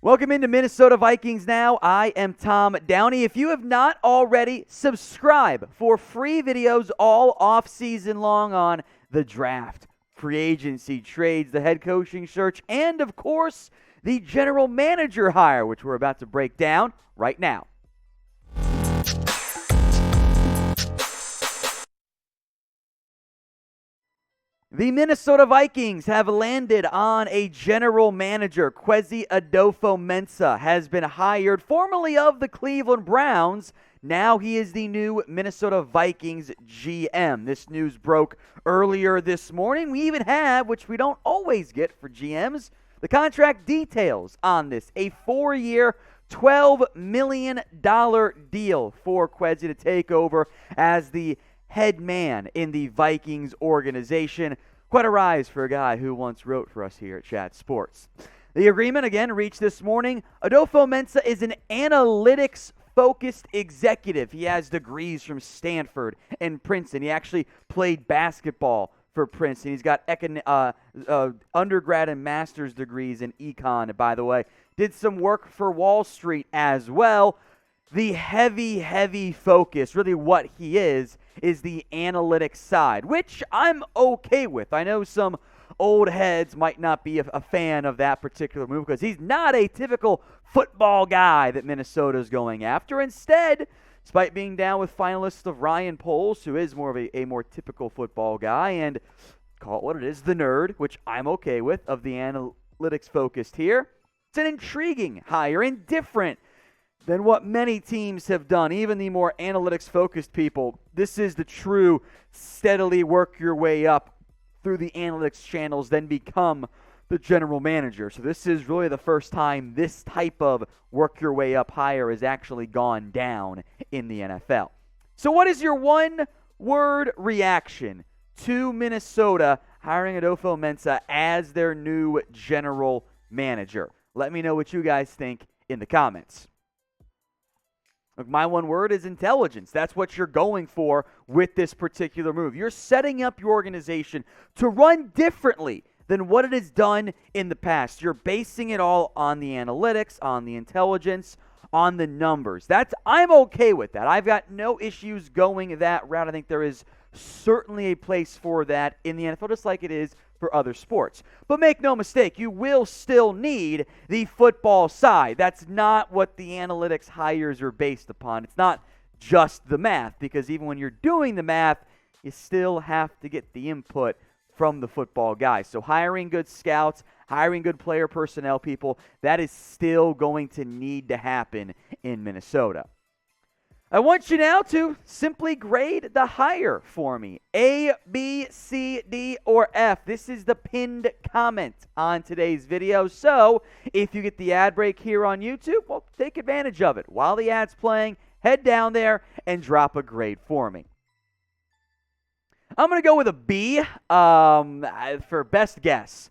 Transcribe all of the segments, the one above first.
Welcome into Minnesota Vikings Now. I am Tom Downey. If you have not already, subscribe for free videos all off-season long on the draft, free agency, trades, the head coaching search, and, of course, the general manager hire, which we're about to break down right now. The Minnesota Vikings have landed on a general manager. Kwesi Adofo-Mensah has been hired, formerly of the Cleveland Browns. Now he is the new Minnesota Vikings GM. This news broke earlier this morning. We even have, which we don't always get for GMs, the contract details on this. A 4-year, $12 million deal for Kwesi to take over as the head man in the Vikings organization. Quite a rise for a guy who once wrote for us here at Chat Sports. The agreement, again, reached this morning. Adofo-Mensah is an analytics-focused executive. He has degrees from Stanford and Princeton. He actually played basketball for Princeton. He's got undergrad and master's degrees in econ, by the way. Did some work for Wall Street as well. The heavy focus, really what he is the analytics side, which I'm okay with. I know some old heads might not be a fan of that particular move because he's not a typical football guy that Minnesota is going after. Instead, despite being down with finalists of Ryan Poles, who is more of a more typical football guy, and call it what it is, the nerd, which I'm okay with, of the analytics focused here. It's an intriguing hire and different than what many teams have done, even the more analytics-focused people. This is the true steadily work your way up through the analytics channels, then become the general manager. So this is really the first time this type of work your way up hire has actually gone down in the NFL. So what is your one-word reaction to Minnesota hiring Adofo-Mensah as their new general manager? Let me know what you guys think in the comments. Look, my one word is intelligence. That's what you're going for with this particular move. You're setting up your organization to run differently than what it has done in the past. You're basing it all on the analytics, on the intelligence, on the numbers. I'm okay with that. I've got no issues going that route. I think there is certainly a place for that in the NFL, just like it is for other sports. But make no mistake, you will still need the football side. That's not what the analytics hires are based upon. It's not just the math, because even when you're doing the math, you still have to get the input from the football guys. So hiring good scouts, hiring good player personnel people, that is still going to need to happen in Minnesota. I want you now to simply grade the hire for me. A, B, C, D, or F. This is the pinned comment on today's video. So if you get the ad break here on YouTube, well, take advantage of it. While the ad's playing, head down there and drop a grade for me. I'm going to go with a B for best guess.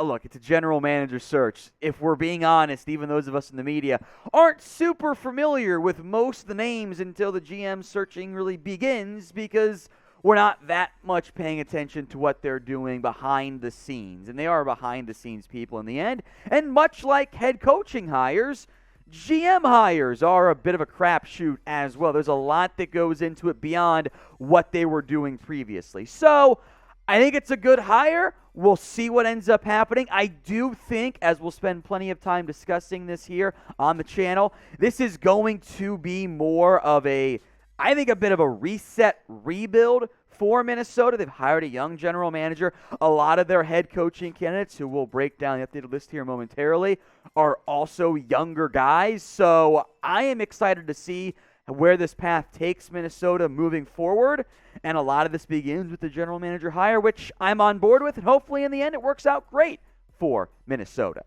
Look, it's a general manager search. If we're being honest, even those of us in the media aren't super familiar with most of the names until the GM searching really begins, because we're not that much paying attention to what they're doing behind the scenes. And they are behind the scenes people in the end. And much like head coaching hires, GM hires are a bit of a crapshoot as well. There's a lot that goes into it beyond what they were doing previously. So I think it's a good hire. We'll see what ends up happening. I do think, as we'll spend plenty of time discussing this here on the channel, this is going to be more of a bit of a reset, rebuild for Minnesota. They've hired a young general manager. A lot of their head coaching candidates, who we'll break down the updated list here momentarily, are also younger guys. So I am excited to see where this path takes Minnesota moving forward. And a lot of this begins with the general manager hire, which I'm on board with, and hopefully in the end it works out great for Minnesota.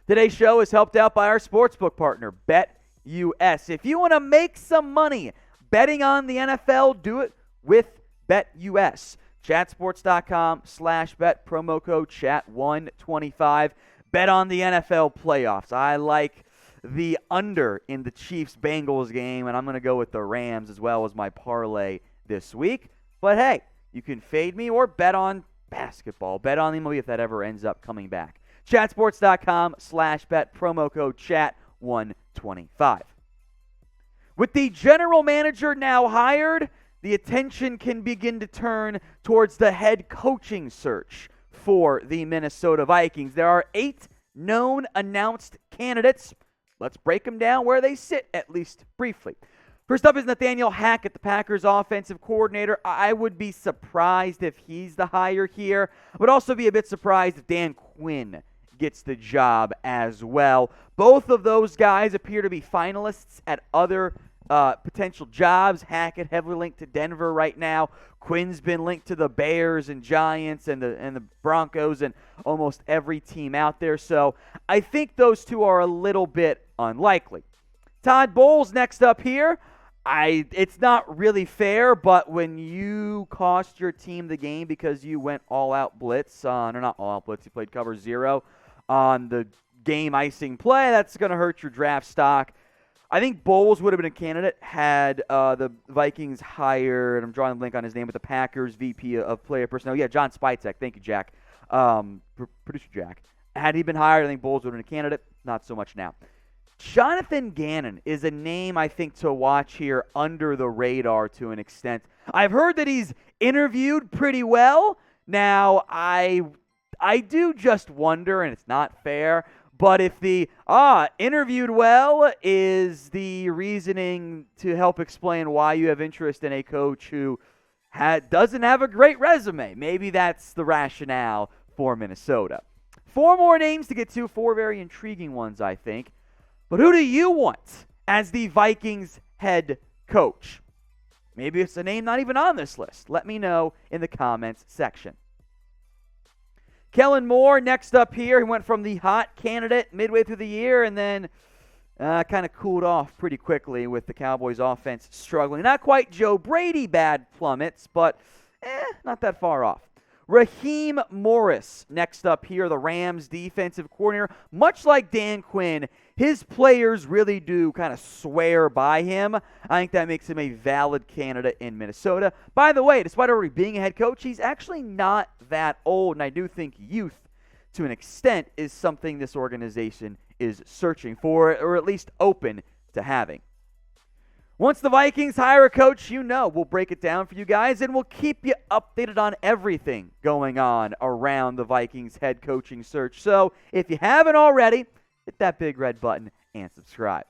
Today's show is helped out by our sportsbook partner, BetUS. If you want to make some money betting on the NFL, do it with BetUS. Chatsports.com/bet, promo code chat125. Bet on the NFL playoffs. I like the under in the Chiefs-Bengals game, and I'm going to go with the Rams as well as my parlay this week. But hey, you can fade me or bet on basketball. Bet on the MLB if that ever ends up coming back. Chatsports.com/bet, promo code chat125. With the general manager now hired, the attention can begin to turn towards the head coaching search for the Minnesota Vikings. There are 8 known announced candidates. Let's break them down where they sit, at least briefly. First up is Nathaniel Hackett, the Packers offensive coordinator. I would be surprised if he's the hire here. I would also be a bit surprised if Dan Quinn gets the job as well. Both of those guys appear to be finalists at other potential jobs. Hackett heavily linked to Denver right now. Quinn's been linked to the Bears and Giants and the Broncos and almost every team out there. So I think those two are a little bit unlikely. Todd Bowles next up here. It's not really fair, but when you cost your team the game because you went all-out blitz or not all-out blitz, you played cover 0 on the game-icing play, that's going to hurt your draft stock. I think Bowles would have been a candidate had the Vikings hired, I'm drawing a blank on his name, but the Packers VP of Player Personnel. Yeah, John Spicek. Thank you, Jack. Producer Jack. Had he been hired, I think Bowles would have been a candidate. Not so much now. Jonathan Gannon is a name I think to watch here under the radar to an extent. I've heard that he's interviewed pretty well. Now, I do just wonder, and it's not fair, but if the interviewed well is the reasoning to help explain why you have interest in a coach who doesn't have a great resume, maybe that's the rationale for Minnesota. 4 more names to get to, 4 very intriguing ones, I think. But who do you want as the Vikings head coach? Maybe it's a name not even on this list. Let me know in the comments section. Kellen Moore next up here. He went from the hot candidate midway through the year and then kind of cooled off pretty quickly with the Cowboys offense struggling. Not quite Joe Brady bad plummets, but not that far off. Raheem Morris next up here, the Rams defensive coordinator. Much like Dan Quinn, his players really do kind of swear by him. I think that makes him a valid candidate in Minnesota. By the way, despite already being a head coach, he's actually not that old, and I do think youth, to an extent, is something this organization is searching for, or at least open to having. Once the Vikings hire a coach, we'll break it down for you guys, and we'll keep you updated on everything going on around the Vikings head coaching search. So if you haven't already, hit that big red button and subscribe.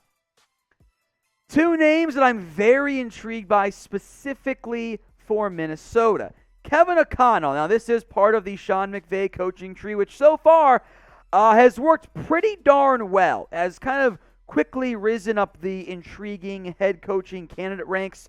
2 names that I'm very intrigued by specifically for Minnesota. Kevin O'Connell. Now, this is part of the Sean McVay coaching tree, which so far has worked pretty darn well, has kind of quickly risen up the intriguing head coaching candidate ranks.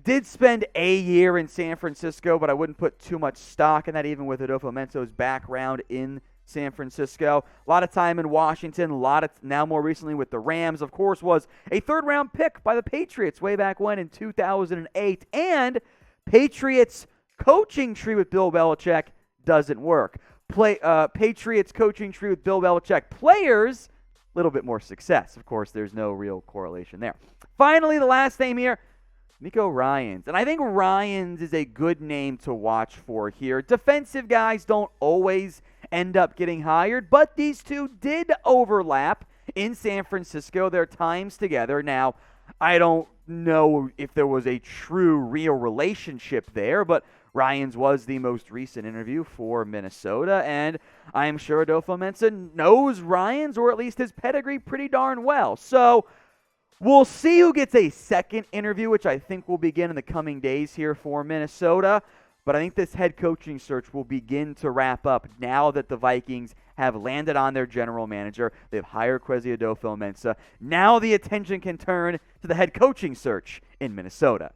Did spend a year in San Francisco, but I wouldn't put too much stock in that, even with Adofo-Mensah's background in San Francisco. A lot of time in Washington, now more recently with the Rams. Of course, was a 3rd-round pick by the Patriots way back when in 2008. And Patriots coaching tree with Bill Belichick doesn't work. Patriots coaching tree with Bill Belichick players, a little bit more success. Of course, there's no real correlation there. Finally, the last name here, Nico Ryans. And I think Ryans is a good name to watch for here. Defensive guys don't always end up getting hired, but these two did overlap in San Francisco, their times together. Now, I don't know if there was a true, real relationship there, but Ryans was the most recent interview for Minnesota, and I'm sure Adofo-Mensah knows Ryans, or at least his pedigree, pretty darn well. So we'll see who gets a second interview, which I think will begin in the coming days here for Minnesota. But I think this head coaching search will begin to wrap up now that the Vikings have landed on their general manager. They've hired Kwesi Adofo-Mensah. Now the attention can turn to the head coaching search in Minnesota.